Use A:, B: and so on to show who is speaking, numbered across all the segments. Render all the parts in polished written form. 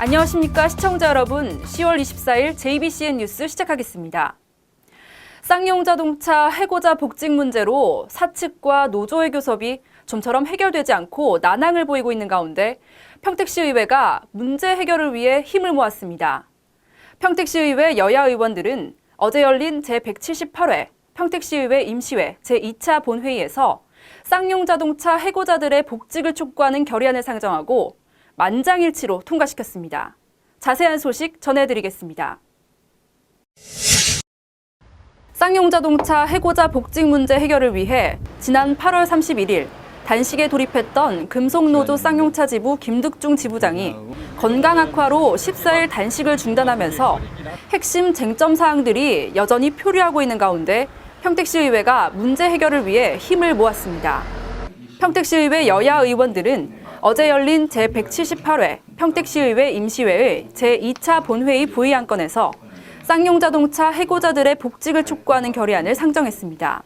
A: 안녕하십니까 시청자 여러분. 10월 24일 JBCN 뉴스 시작하겠습니다. 쌍용자동차 해고자 복직 문제로 사측과 노조의 교섭이 좀처럼 해결되지 않고 난항을 보이고 있는 가운데 평택시의회가 문제 해결을 위해 힘을 모았습니다. 평택시의회 여야 의원들은 어제 열린 제178회 평택시의회 임시회 제2차 본회의에서 쌍용자동차 해고자들의 복직을 촉구하는 결의안을 상정하고 만장일치로 통과시켰습니다. 자세한 소식 전해드리겠습니다. 쌍용자동차 해고자 복직 문제 해결을 위해 지난 8월 31일 단식에 돌입했던 금속노조 쌍용차 지부 김득중 지부장이 건강 악화로 14일 단식을 중단하면서 핵심 쟁점 사항들이 여전히 표류하고 있는 가운데 평택시의회가 문제 해결을 위해 힘을 모았습니다. 평택시의회 여야 의원들은 어제 열린 제178회 평택시의회 임시회의 제2차 본회의 부의안건에서 쌍용자동차 해고자들의 복직을 촉구하는 결의안을 상정했습니다.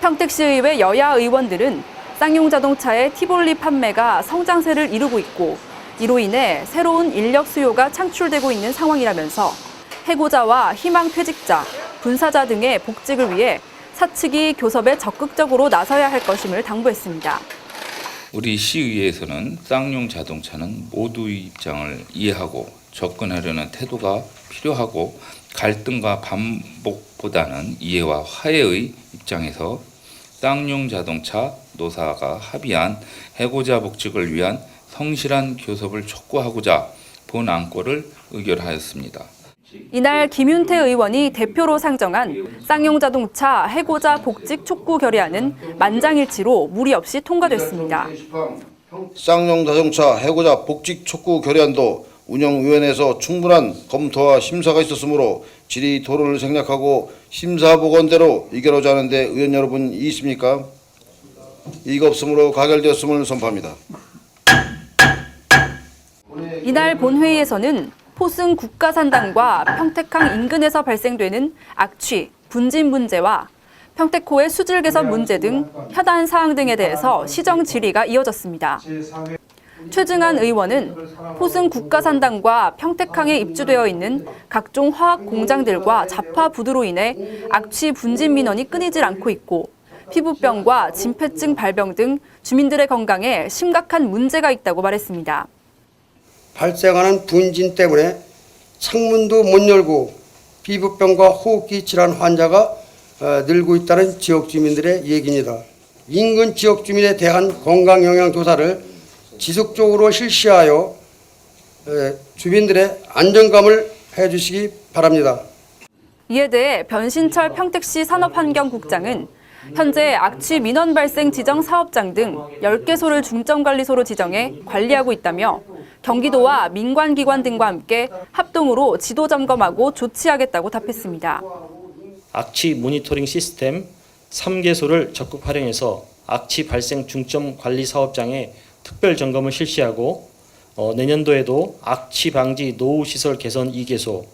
A: 평택시의회 여야 의원들은 쌍용자동차의 티볼리 판매가 성장세를 이루고 있고 이로 인해 새로운 인력 수요가 창출되고 있는 상황이라면서 해고자와 희망퇴직자, 분사자 등의 복직을 위해 사측이 교섭에 적극적으로 나서야 할 것임을 당부했습니다.
B: 우리 시의회에서는 쌍용자동차는 모두의 입장을 이해하고 접근하려는 태도가 필요하고 갈등과 반복보다는 이해와 화해의 입장에서 쌍용자동차 노사가 합의한 해고자 복직을 위한 성실한 교섭을 촉구하고자 본 안건을 의결하였습니다.
A: 이날 김윤태 의원이 대표로 상정한 쌍용자동차 해고자 복직 촉구 결의안은 만장일치로 무리 없이 통과됐습니다.
C: 쌍용자동차 해고자 복직 촉구 결의안도 운영위원회에서 충분한 검토와 심사가 있었으므로 질의 토론을 생략하고 심사보건대로 의결하자 하는데 의원 여러분 이의 있습니까? 이의가 없으므로 가결되었음을 선포합니다.
A: 이날 본회의에서는 포승 국가산단과 평택항 인근에서 발생되는 악취, 분진 문제와 평택호의 수질 개선 문제 등 현안 사항 등에 대해서 시정 질의가 이어졌습니다. 최증안 의원은 포승 국가산단과 평택항에 입주되어 있는 각종 화학 공장들과 자파 부두로 인해 악취 분진 민원이 끊이질 않고 있고 피부병과 진폐증 발병 등 주민들의 건강에 심각한 문제가 있다고 말했습니다.
D: 발생하는 분진 때문에 창문도 못 열고 피부병과 호흡기 질환 환자가 늘고 있다는 지역 주민들의 얘기입니다. 인근 지역 주민에 대한 건강 영향 조사를 지속적으로 실시하여 주민들의 안정감을 해주시기 바랍니다.
A: 이에 대해 변신철 평택시 산업환경국장은 현재 악취 민원 발생 지정 사업장 등 10개소를 중점관리소로 지정해 관리하고 있다며 경기도와 민관기관 등과 함께 합동으로 지도 점검하고 조치하겠다고 답했습니다.
E: 악취 모니터링 시스템 3개소를 적극 활용해서 악취 발생 중점 관리 사업장에 특별 점검을 실시하고 내년도에도 악취 방지 노후 시설 개선 2개소,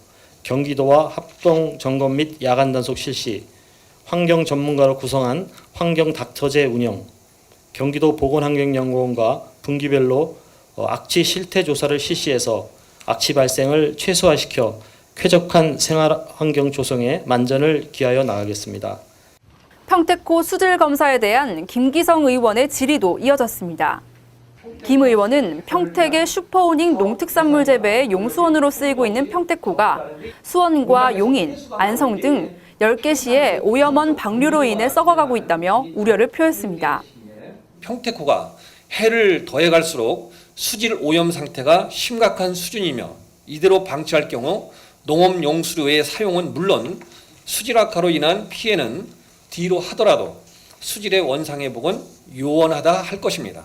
E: 경기도와 합동 점검 및 야간 단속 실시, 환경 전문가로 구성한 환경 닥터제 운영, 경기도 보건환경연구원과 분기별로 악취 실태 조사를 실시해서 악취 발생을 최소화시켜 쾌적한 생활환경 조성에 만전을 기하여 나가겠습니다.
A: 평택호 수질 검사에 대한 김기성 의원의 질의도 이어졌습니다. 김 의원은 평택의 슈퍼오닉 농특산물 재배의 용수원으로 쓰이고 있는 평택호가 수원과 용인, 안성 등 10개 시에 오염원 방류로 인해 썩어가고 있다며 우려를 표했습니다.
F: 평택호가 해를 더해갈수록 수질 오염 상태가 심각한 수준이며 이대로 방치할 경우 농업 용수료의 사용은 물론 수질 악화로 인한 피해는 뒤로 하더라도 수질의 원상 회복은 요원하다 할 것입니다.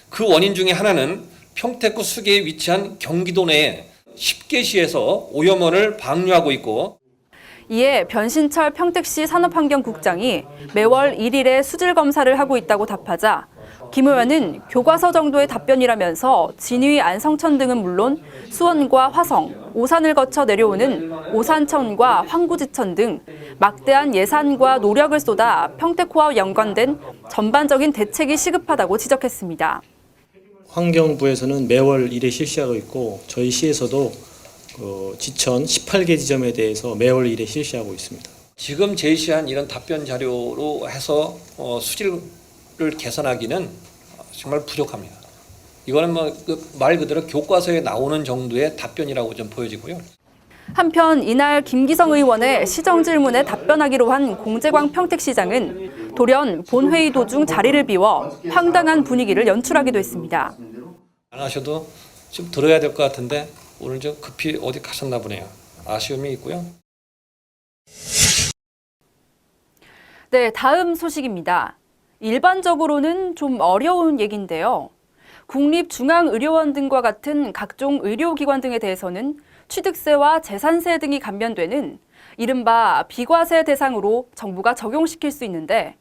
F: 그 원인 중에 하나는 평택구 수계에 위치한 경기도 내에 10개 시에서 오염원을 방류하고 있고
A: 이에 변신철 평택시 산업환경국장이 매월 1일에 수질 검사를 하고 있다고 답하자 김 의원은 교과서 정도의 답변이라면서 진위 안성천 등은 물론 수원과 화성, 오산을 거쳐 내려오는 오산천과 황구지천 등 막대한 예산과 노력을 쏟아 평택호와 연관된 전반적인 대책이 시급하다고 지적했습니다.
E: 환경부에서는 매월 1회 실시하고 있고 저희 시에서도 지천 18개 지점에 대해서 매월 1회 실시하고 있습니다.
F: 지금 제시한 이런 답변 자료로 해서 수질을 개선하기는 정말 부족합니다. 이거는 말 그대로 교과서에 나오는 정도의 답변이라고 좀 보여지고요.
A: 한편 이날 김기성 의원의 시정 질문에 답변하기로 한 공재광 평택시장은 돌연 본회의 도중 자리를 비워 황당한 분위기를 연출하기도 했습니다.
F: 안 하셔도 좀 들어야 될 것 같은데 오늘 좀 급히 어디 가셨나 보네요. 아쉬움이 있고요.
A: 네, 다음 소식입니다. 일반적으로는 좀 어려운 얘기인데요. 국립중앙의료원 등과 같은 각종 의료기관 등에 대해서는 취득세와 재산세 등이 감면되는 이른바 비과세 대상으로 정부가 적용시킬 수 있는데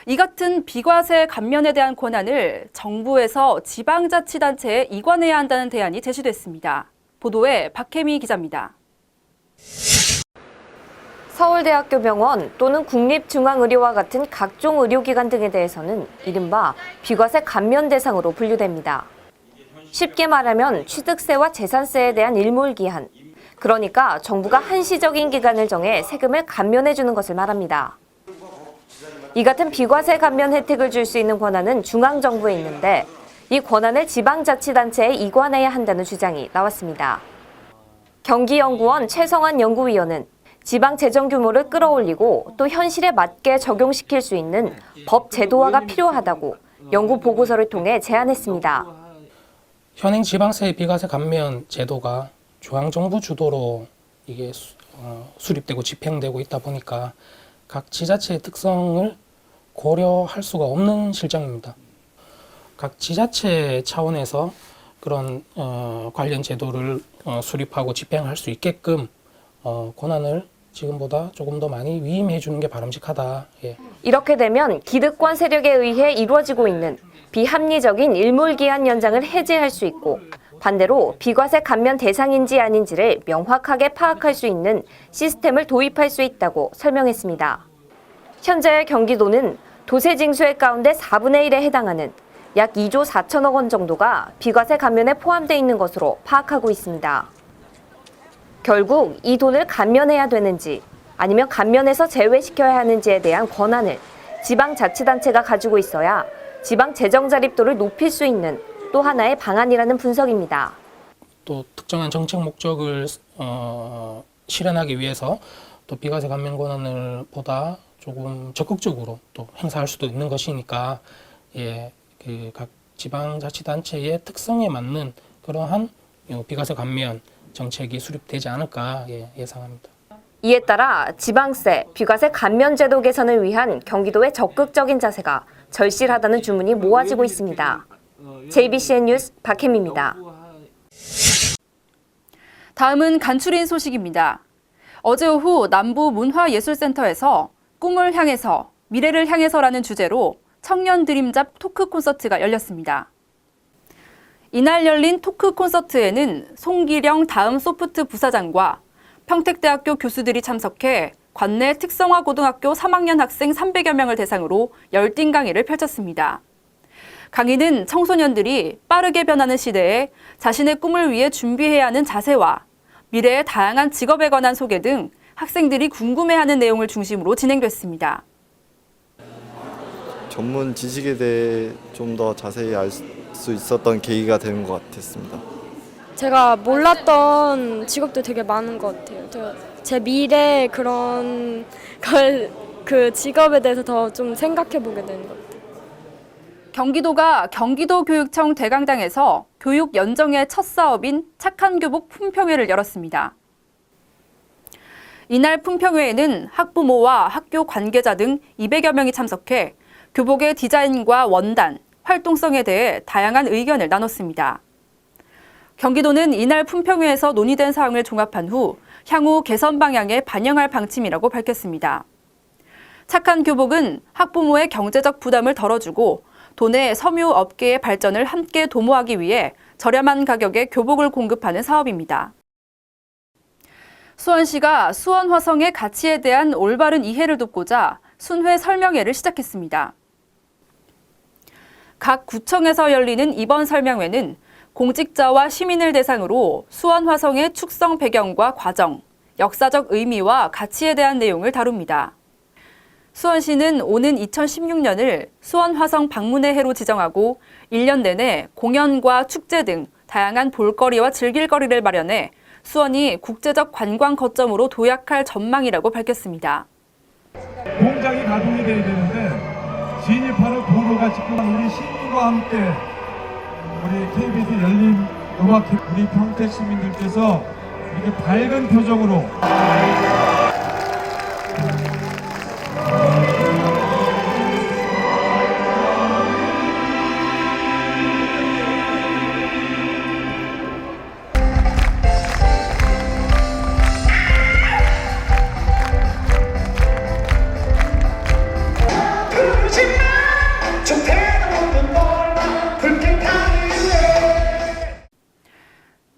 A: 이 같은 비과세 감면에 대한 권한을 정부에서 지방자치단체에 이관해야 한다는 대안이 제시됐습니다. 보도에 박혜미 기자입니다.
G: 서울대학교 병원 또는 국립중앙의료와 같은 각종 의료기관 등에 대해서는 이른바 비과세 감면 대상으로 분류됩니다. 쉽게 말하면 취득세와 재산세에 대한 일몰기한, 그러니까 정부가 한시적인 기간을 정해 세금을 감면해주는 것을 말합니다. 이 같은 비과세 감면 혜택을 줄 수 있는 권한은 중앙정부에 있는데 이 권한을 지방자치단체에 이관해야 한다는 주장이 나왔습니다. 경기연구원 최성환 연구위원은 지방 재정 규모를 끌어올리고 또 현실에 맞게 적용시킬 수 있는 법 제도화가 필요하다고 연구 보고서를 통해 제안했습니다.
H: 현행 지방세 비과세 감면 제도가 중앙정부 주도로 이게 수립되고 집행되고 있다 보니까 각 지자체의 특성을 고려할 수가 없는 실정입니다. 각 지자체 차원에서 그런 관련 제도를 수립하고 집행할 수 있게끔 권한을 지금보다 조금 더 많이 위임해 주는 게 바람직하다. 예.
G: 이렇게 되면 기득권 세력에 의해 이루어지고 있는 비합리적인 일몰기한 연장을 해제할 수 있고 반대로 비과세 감면 대상인지 아닌지를 명확하게 파악할 수 있는 시스템을 도입할 수 있다고 설명했습니다. 현재 경기도는 도세 징수액 가운데 4분의 1에 해당하는 약 2조 4천억 원 정도가 비과세 감면에 포함되어 있는 것으로 파악하고 있습니다. 결국 이 돈을 감면해야 되는지 아니면 감면해서 제외시켜야 하는지에 대한 권한을 지방자치단체가 가지고 있어야 지방 재정 자립도를 높일 수 있는 또 하나의 방안이라는 분석입니다.
H: 또 특정한 정책 목적을 실현하기 위해서 또 비과세 감면 권한을 보다 조금 적극적으로 또 행사할 수도 있는 것이니까 각 지방자치단체의 특성에 맞는 그러한 비과세 감면 정책이 수립되지 않을까 예상합니다.
G: 이에 따라 지방세, 비과세 감면 제도 개선을 위한 경기도의 적극적인 자세가 절실하다는 주문이 모아지고 있습니다. JBCN 뉴스 박혜미입니다.
A: 다음은 간추린 소식입니다. 어제 오후 남부문화예술센터에서 꿈을 향해서, 미래를 향해서라는 주제로 청년 드림잡 토크 콘서트가 열렸습니다. 이날 열린 토크 콘서트에는 송기령 다음 소프트 부사장과 평택대학교 교수들이 참석해 관내 특성화고등학교 3학년 학생 300여 명을 대상으로 열띤 강의를 펼쳤습니다. 강의는 청소년들이 빠르게 변하는 시대에 자신의 꿈을 위해 준비해야 하는 자세와 미래의 다양한 직업에 관한 소개 등 학생들이 궁금해하는 내용을 중심으로 진행됐습니다.
I: 전문 지식에 대해 좀 더 자세히 알 수 있었던 계기가 되는 것 같았습니다.
J: 제가 몰랐던 직업도 되게 많은 것 같아요. 제 미래 그런 그 직업에 대해서 더 좀 생각해 보게 되는 것 같아요.
A: 경기도가 경기도교육청 대강당에서 교육 연정의 첫 사업인 착한 교복 품평회를 열었습니다. 이날 품평회에는 학부모와 학교 관계자 등 200여 명이 참석해 교복의 디자인과 원단, 활동성에 대해 다양한 의견을 나눴습니다. 경기도는 이날 품평회에서 논의된 사항을 종합한 후 향후 개선 방향에 반영할 방침이라고 밝혔습니다. 착한 교복은 학부모의 경제적 부담을 덜어주고 도내 섬유 업계의 발전을 함께 도모하기 위해 저렴한 가격에 교복을 공급하는 사업입니다. 수원시가 수원 화성의 가치에 대한 올바른 이해를 돕고자 순회 설명회를 시작했습니다. 각 구청에서 열리는 이번 설명회는 공직자와 시민을 대상으로 수원 화성의 축성 배경과 과정, 역사적 의미와 가치에 대한 내용을 다룹니다. 수원시는 오는 2016년을 수원 화성 방문의 해로 지정하고 1년 내내 공연과 축제 등 다양한 볼거리와 즐길거리를 마련해 수원이 국제적 관광 거점으로 도약할 전망이라고 밝혔습니다.
K: 공장이 가동이 돼야 되는데 진입하는 도로가 지금 우리 시민과 함께 우리 KBS 열린 음악 우리 평택 시민들께서 이렇게 밝은 표정으로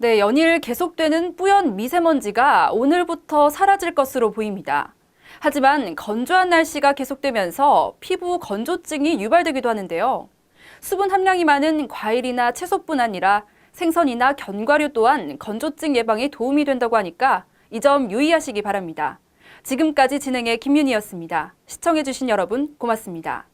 A: 네, 연일 계속되는 뿌연 미세먼지가 오늘부터 사라질 것으로 보입니다. 하지만 건조한 날씨가 계속되면서 피부 건조증이 유발되기도 하는데요. 수분 함량이 많은 과일이나 채소뿐 아니라 생선이나 견과류 또한 건조증 예방에 도움이 된다고 하니까 이 점 유의하시기 바랍니다. 지금까지 진행의 김윤희였습니다. 시청해주신 여러분 고맙습니다.